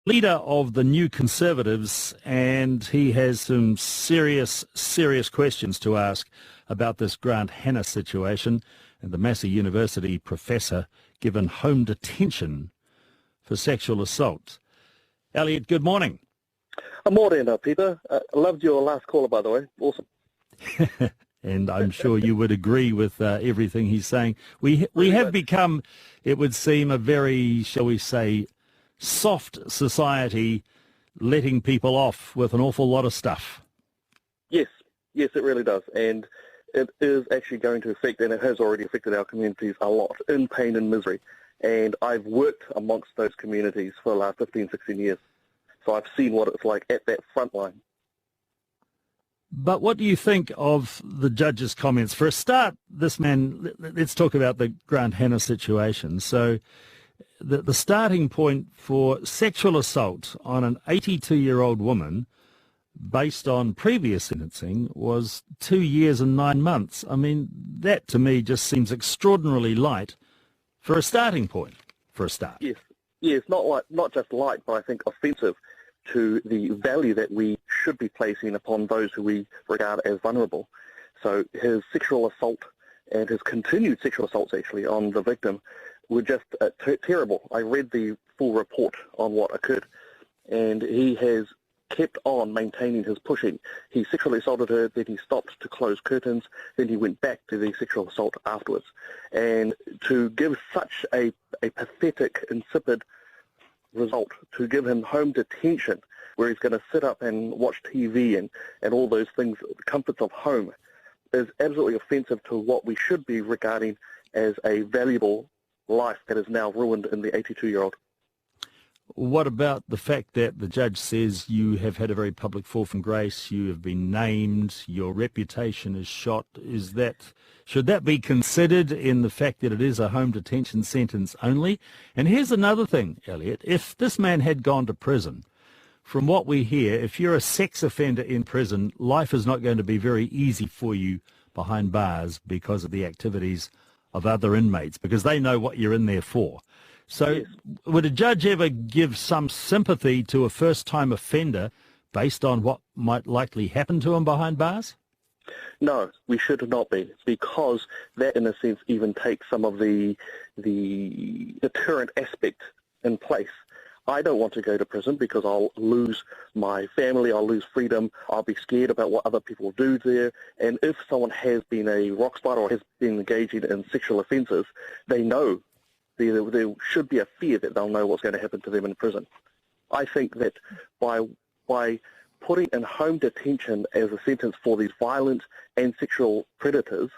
Leader of the New Conservatives, and he has some serious questions to ask about this Grant Hannis situation and the Massey University professor given home detention for sexual assault. Elliot, good morning. Good morning, Peter. I loved your last caller, by the way. Awesome. And I'm sure you would agree with everything he's saying. We have become, it would seem, a very, shall we say, soft society, letting people off with an awful lot of stuff. Yes, it really does. And it is actually going to affect, and it has already affected our communities a lot, in pain and misery. And I've worked amongst those communities for the last 15, 16 years. So I've seen what it's like at that front line. But what do you think of the judge's comments? For a start, this man, let's talk about the Grant Hannis situation. So the starting point for sexual assault on an 82-year-old woman based on previous sentencing was 2 years and 9 months. I mean, that to me just seems extraordinarily light for a starting point, for a start. Yes, not just light, but I think offensive to the value that we should be placing upon those who we regard as vulnerable. So his sexual assault and his continued sexual assaults actually on the victim were just terrible. I read the full report on what occurred, and he has kept on maintaining his pushing. He sexually assaulted her, then he stopped to close curtains, then he went back to the sexual assault afterwards. And to give such a pathetic, insipid result, to give him home detention where he's going to sit up and watch TV and all those things, the comforts of home, is absolutely offensive to what we should be regarding as a valuable life that is now ruined in the 82-year-old. What about the fact that the judge says you have had a very public fall from grace, you have been named, your reputation is shot? Should that be considered in the fact that it is a home detention sentence only? And here's another thing, Elliot. If this man had gone to prison, from what we hear, if you're a sex offender in prison, life is not going to be very easy for you behind bars because of the activities of other inmates, because they know what you're in there for. So yes. Would a judge ever give some sympathy to a first-time offender based on what might likely happen to him behind bars? No, we should not be, because that, in a sense, even takes some of the deterrent aspect in place. I don't want to go to prison because I'll lose my family, I'll lose freedom, I'll be scared about what other people do there. And if someone has been a rock spider or has been engaging in sexual offences, they know there should be a fear that they'll know what's going to happen to them in prison. I think that by putting in home detention as a sentence for these violent and sexual predators,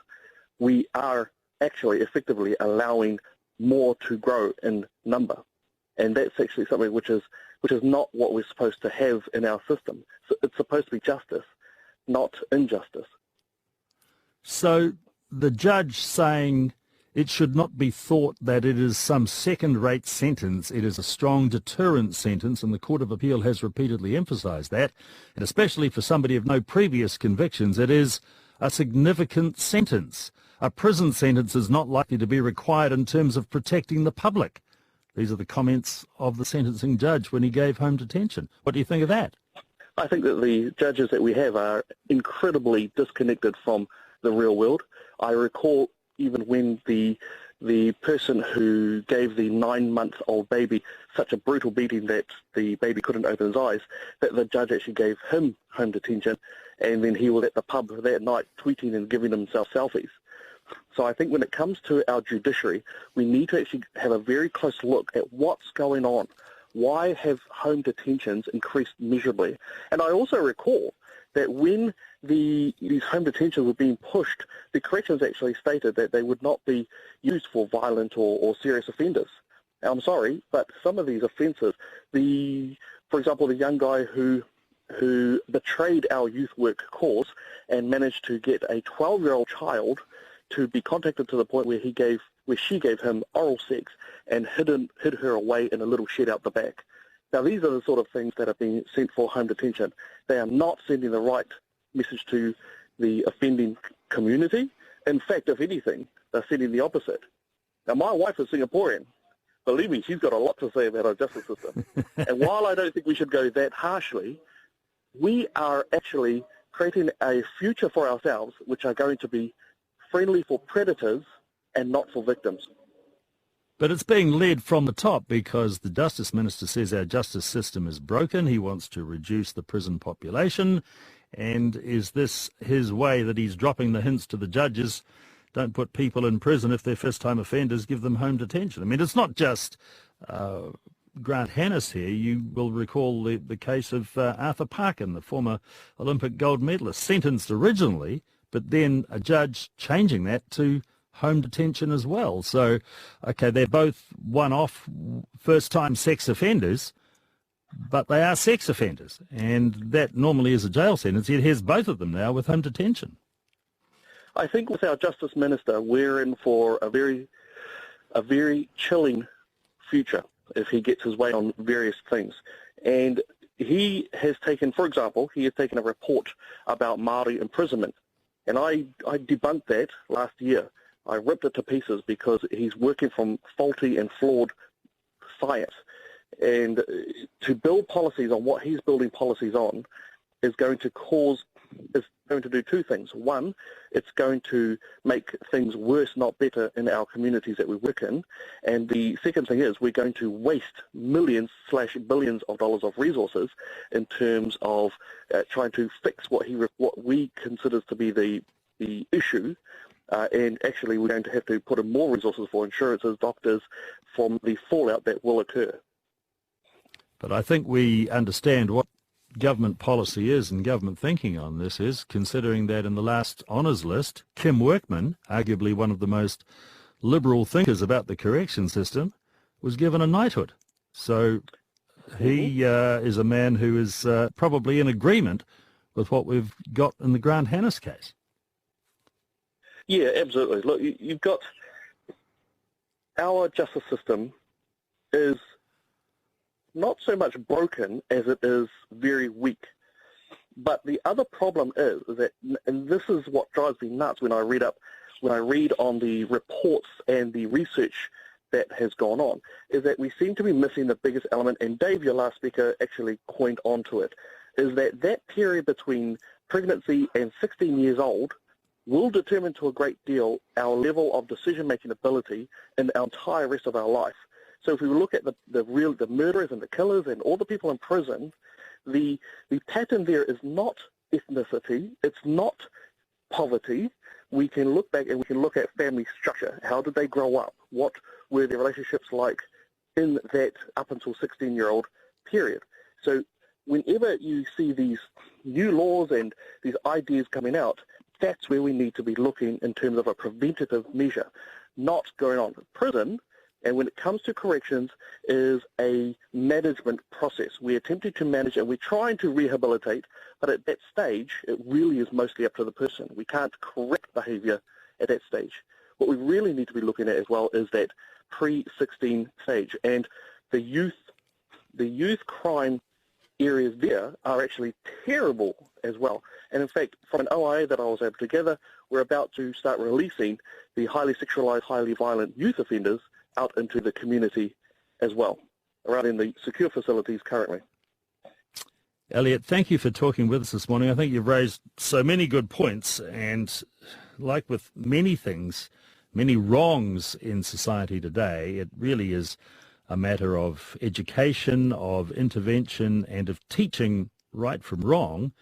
we are actually effectively allowing more to grow in number. And that's actually something which is not what we're supposed to have in our system. So it's supposed to be justice, not injustice. So the judge saying it should not be thought that it is some second-rate sentence. It is a strong deterrent sentence, and the Court of Appeal has repeatedly emphasised that, and especially for somebody of no previous convictions, it is a significant sentence. A prison sentence is not likely to be required in terms of protecting the public. These are the comments of the sentencing judge when he gave home detention. What do you think of that? I think that the judges that we have are incredibly disconnected from the real world. I recall even when the person who gave the 9-month-old baby such a brutal beating that the baby couldn't open his eyes, that the judge actually gave him home detention, and then he was at the pub that night tweeting and giving himself selfies. So I think when it comes to our judiciary, we need to actually have a very close look at what's going on. Why have home detentions increased measurably? And I also recall that when these home detentions were being pushed, the corrections actually stated that they would not be used for violent or serious offenders. Now, I'm sorry, but some of these offences, for example, the young guy who betrayed our youth work cause and managed to get a 12-year-old child to be contacted to the point where she gave him oral sex and hid her away in a little shed out the back. Now, these are the sort of things that are being sent for home detention. They are not sending the right message to the offending community. In fact, if anything, they're sending the opposite. Now, my wife is Singaporean, believe me, she's got a lot to say about our justice system. And while I don't think we should go that harshly, we are actually creating a future for ourselves which are going to be friendly for predators and not for victims. But it's being led from the top because the Justice Minister says our justice system is broken. He wants to reduce the prison population. And is this his way that he's dropping the hints to the judges? Don't put people in prison if they're first-time offenders, give them home detention. I mean, it's not just Grant Hannis here. You will recall the case of Arthur Parkin, the former Olympic gold medalist, sentenced originally, but then a judge changing that to home detention as well. So, okay, they're both one-off first-time sex offenders, but they are sex offenders, and that normally is a jail sentence. It has both of them now with home detention. I think with our Justice Minister, we're in for a very chilling future if he gets his way on various things. And he has taken, for example, he has taken a report about Māori imprisonment, and I debunked that last year. I ripped it to pieces because he's working from faulty and flawed science. And to build policies on what he's building policies on is going to do two things. One, it's going to make things worse, not better, in our communities that we work in. And the second thing is we're going to waste millions/billions of dollars of resources in terms of trying to fix what we consider to be the issue. And actually we're going to have to put in more resources for insurances, doctors, from the fallout that will occur. But I think we understand what government policy is and government thinking on this is, considering that in the last honours list, Kim Workman, arguably one of the most liberal thinkers about the correction system, was given a knighthood. So he is a man who is probably in agreement with what we've got in the Grant Hannis case. Yeah, absolutely. Look, you've got our justice system is not so much broken as it is very weak. But the other problem is that, and this is what drives me nuts when I read on the reports and the research that has gone on, is that we seem to be missing the biggest element, and Dave, your last speaker, actually coined onto it, is that period between pregnancy and 16 years old will determine to a great deal our level of decision-making ability in our entire rest of our life. So if we look at the murderers and the killers and all the people in prison, the pattern there is not ethnicity, it's not poverty. We can look back and we can look at family structure. How did they grow up? What were their relationships like in that up until 16-year-old period? So whenever you see these new laws and these ideas coming out, that's where we need to be looking in terms of a preventative measure, not going on to prison. And when it comes to corrections, is a management process. We're attempting to manage and we're trying to rehabilitate, but at that stage, it really is mostly up to the person. We can't correct behaviour at that stage. What we really need to be looking at as well is that pre-16 stage. And the youth crime areas there are actually terrible as well. And in fact, from an OIA that I was able to gather, we're about to start releasing the highly sexualised, highly violent youth offenders out into the community as well, around in the secure facilities currently. Elliot, thank you for talking with us this morning. I think you've raised so many good points, and like with many things, many wrongs in society today, it really is a matter of education, of intervention, and of teaching right from wrong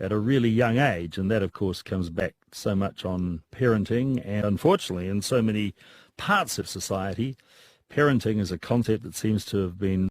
at a really young age. And that, of course, comes back so much on parenting. And unfortunately, in so many parts of society, parenting is a concept that seems to have been